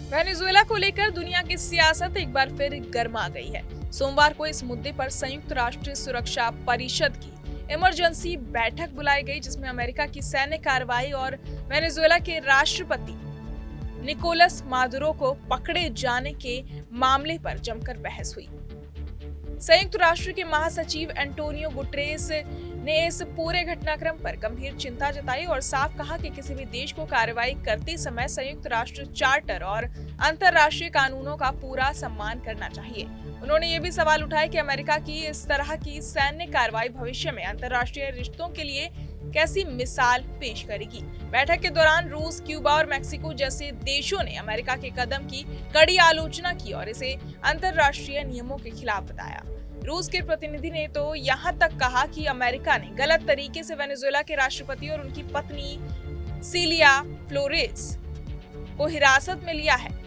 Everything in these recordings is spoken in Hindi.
वेनेजुएला को लेकर दुनिया की सियासत एक बार फिर गर्मा गई है। सोमवार को इस मुद्दे पर संयुक्त राष्ट्र सुरक्षा परिषद की इमरजेंसी बैठक बुलाई गई, जिसमें अमेरिका की सैन्य कार्रवाई और वेनेजुएला के राष्ट्रपति निकोलस मादुरो को पकड़े जाने के मामले पर जमकर बहस हुई। संयुक्त राष्ट्र के महासचिव एंटोनियो गुटेरेस ने इस पूरे घटनाक्रम पर गंभीर चिंता जताई और साफ कहा कि किसी भी देश को कार्रवाई करते समय संयुक्त राष्ट्र चार्टर और अंतर्राष्ट्रीय कानूनों का पूरा सम्मान करना चाहिए। उन्होंने ये भी सवाल उठाए कि अमेरिका की इस तरह की सैन्य कार्रवाई भविष्य में अंतर्राष्ट्रीय रिश्तों के लिए कैसी मिसाल पेश करेगी। बैठक के दौरान रूस, क्यूबा और मेक्सिको जैसे देशों ने अमेरिका के कदम की कड़ी आलोचना की और इसे अंतर्राष्ट्रीय नियमों के खिलाफ बताया। रूस के प्रतिनिधि ने तो यहाँ तक कहा कि अमेरिका ने गलत तरीके से वेनेजुएला के राष्ट्रपति और उनकी पत्नी सिलिया फ्लोरेस को हिरासत में लिया है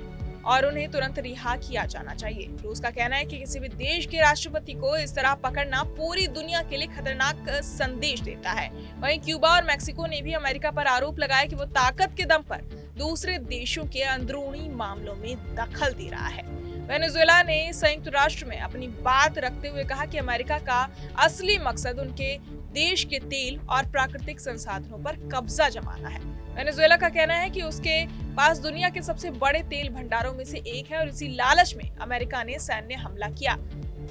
और उन्हें तुरंत रिहा किया जाना चाहिए। रूस का कहना है कि किसी भी देश के राष्ट्रपति को इस तरह पकड़ना पूरी दुनिया के लिए खतरनाक संदेश देता है। वहीं क्यूबा और मेक्सिको ने भी अमेरिका पर आरोप लगाया कि वो ताकत के दम पर दूसरे देशों के अंदरूनी मामलों में दखल दे रहा है। वेनेजुएला ने संयुक्त राष्ट्र में अपनी बात रखते हुए कहा कि अमेरिका का असली मकसद उनके देश के तेल और प्राकृतिक संसाधनों पर कब्जा जमाना है। वेनेजुएला का कहना है कि उसके पास दुनिया के सबसे बड़े तेल भंडारों में से एक है और इसी लालच में अमेरिका ने सैन्य हमला किया।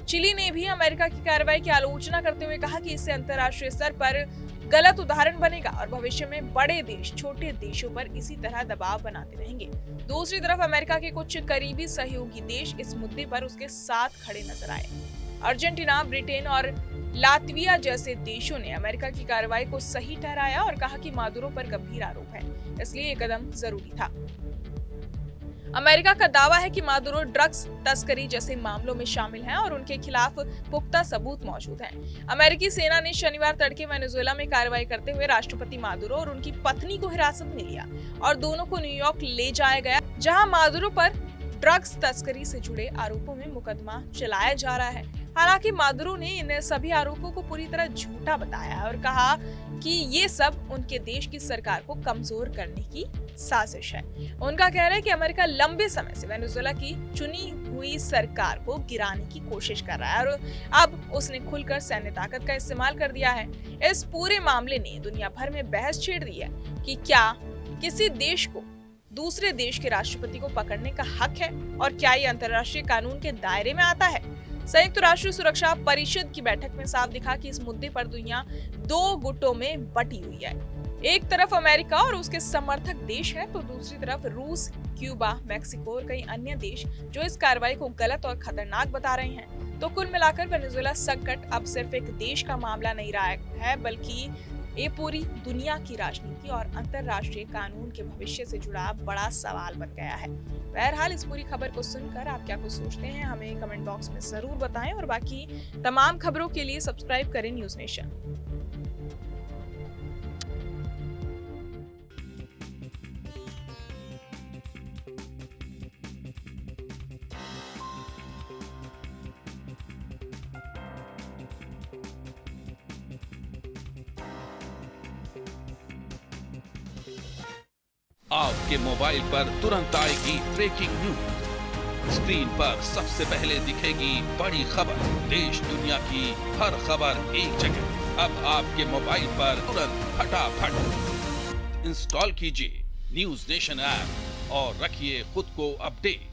चिली ने भी अमेरिका की कार्रवाई की आलोचना करते हुए कहा कि इससे अंतर्राष्ट्रीय स्तर पर गलत उदाहरण बनेगा और भविष्य में बड़े देश छोटे देशों पर इसी तरह दबाव बनाते रहेंगे। दूसरी तरफ अमेरिका के कुछ करीबी सहयोगी देश इस मुद्दे पर उसके साथ खड़े नजर आए। अर्जेंटीना, ब्रिटेन और लातविया जैसे देशों ने अमेरिका की कार्रवाई को सही ठहराया और कहा कि मादुरो पर गंभीर आरोप है, इसलिए ये कदम जरूरी था। अमेरिका का दावा है कि मादुरो ड्रग्स तस्करी जैसे मामलों में शामिल हैं और उनके खिलाफ पुख्ता सबूत मौजूद हैं। अमेरिकी सेना ने शनिवार तड़के वेनेजुएला में कार्रवाई करते हुए राष्ट्रपति मादुरो और उनकी पत्नी को हिरासत में लिया और दोनों को न्यूयॉर्क ले जाया गया, जहां मादुरो पर ड्रग्स तस्करी से जुड़े आरोपों में मुकदमा चलाया जा रहा है। हालांकि मादुरो ने इन सभी आरोपों को पूरी तरह झूठा बताया और कहा कि ये सब उनके देश की सरकार को कमजोर करने की साजिश है। उनका कहना है कि अमेरिका लंबे समय से वेनेजुएला की चुनी हुई सरकार को गिराने की कोशिश कर रहा है और अब उसने खुलकर सैन्य ताकत का इस्तेमाल कर दिया है। इस पूरे मामले ने दुनिया भर में बहस छेड़ दी है कि क्या किसी देश को दूसरे देश के राष्ट्रपति को पकड़ने का हक है और क्या ये अंतर्राष्ट्रीय कानून के दायरे में आता है। संयुक्त राष्ट्र सुरक्षा परिषद की बैठक में साफ दिखा कि इस मुद्दे पर दुनिया दो गुटों में बटी हुई है। एक तरफ अमेरिका और उसके समर्थक देश है, तो दूसरी तरफ रूस, क्यूबा, मेक्सिको और कई अन्य देश जो इस कार्रवाई को गलत और खतरनाक बता रहे हैं। तो कुल मिलाकर वेनेजुएला संकट अब सिर्फ एक देश का मामला नहीं रहा है, बल्कि ये पूरी दुनिया की राजनीति और अंतर्राष्ट्रीय कानून के भविष्य से जुड़ा बड़ा सवाल बन गया है। बहरहाल इस पूरी खबर को सुनकर आप क्या कुछ सोचते हैं, हमें कमेंट बॉक्स में जरूर बताएं और बाकी तमाम खबरों के लिए सब्सक्राइब करें न्यूज़ नेशन। आपके मोबाइल पर तुरंत आएगी ब्रेकिंग न्यूज। स्क्रीन पर सबसे पहले दिखेगी बड़ी खबर। देश दुनिया की हर खबर एक जगह। अब आपके मोबाइल पर तुरंत फटाफट इंस्टॉल कीजिए न्यूज़ नेशन ऐप और रखिए खुद को अपडेट।